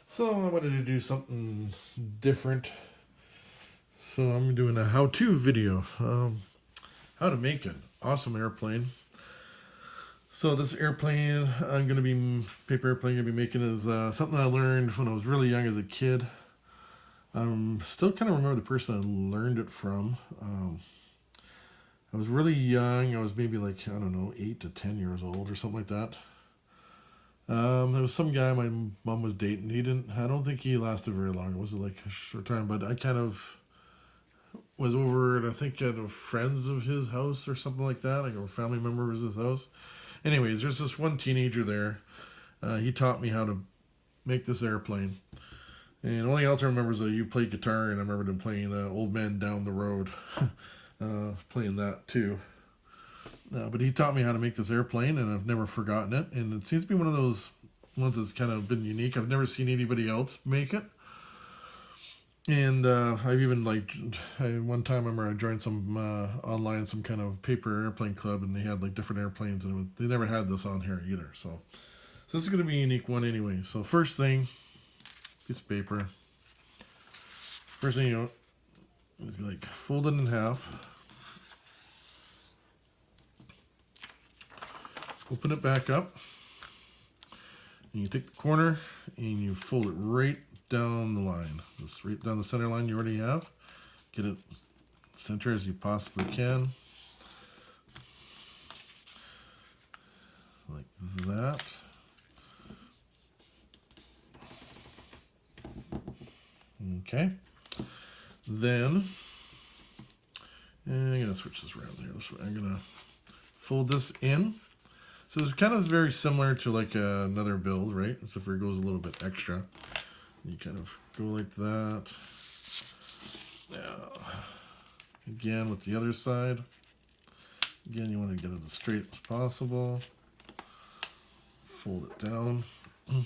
So I wanted to do something different. So I'm doing a how-to video. How to make an awesome airplane. So this airplane I'm going to be, paper airplane I'm going to be making is something I learned when I was really young as a kid. Still kind of remember the person I learned it from. I was really young. I was maybe like, I don't know, 8 to 10 years old or something like that. There was some guy my mom was dating. I don't think he lasted very long. It was like a short time, but I kind of was over at, I think, at a friend's of his house or something like that. Like a family member was his house. Anyways, there's this one teenager there. He taught me how to make this airplane. And the only thing else I remember is that you played guitar, and I remember them playing Old Man Down the Road, playing that too. But he taught me how to make this airplane, and I've never forgotten it. And it seems to be one of those ones that's kind of been unique. I've never seen anybody else make it. And I've even one time I remember I joined some online, some kind of paper airplane club, and they had like different airplanes, and they never had this on here either. So this is going to be a unique one anyway. So first thing, piece of paper. First thing you do is like fold it in half. Open it back up, and you take the corner and you fold it right down the line, just right down the center line you already have. Get it center as you possibly can, like that. Okay. Then, and I'm gonna switch this around here. This way, I'm gonna fold this in. So this kind of is very similar to like another build, right? Except for it goes a little bit extra. You kind of go like that. Now, again with the other side. Again, you want to get it as straight as possible. Fold it down. And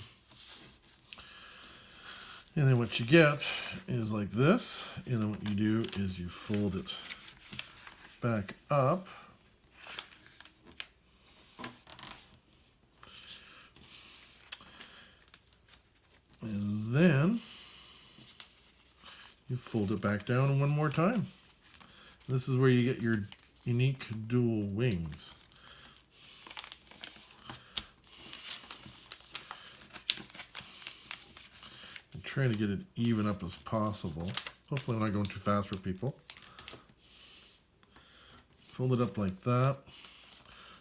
then what you get is like this. And then what you do is you fold it back up. And then you fold it back down one more time. This is where you get your unique dual wings. I'm trying to get it even up as possible. Hopefully I'm not going too fast for people. Fold it up like that.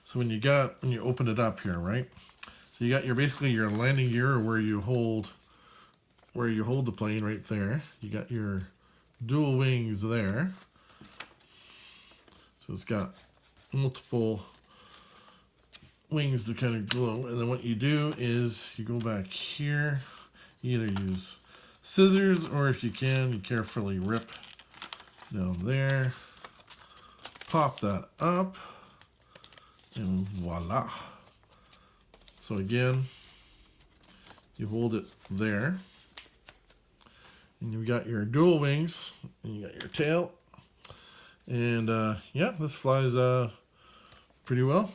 So when you open it up here, right? So you got basically your landing gear, or where you hold the plane right there. You got your dual wings there. So it's got multiple wings to kind of go. And then what you do is you go back here. You either use scissors, or if you can, you carefully rip down there. Pop that up. And voila. So again, you hold it there. And you've got your dual wings, and you got your tail. And yeah, this flies pretty well.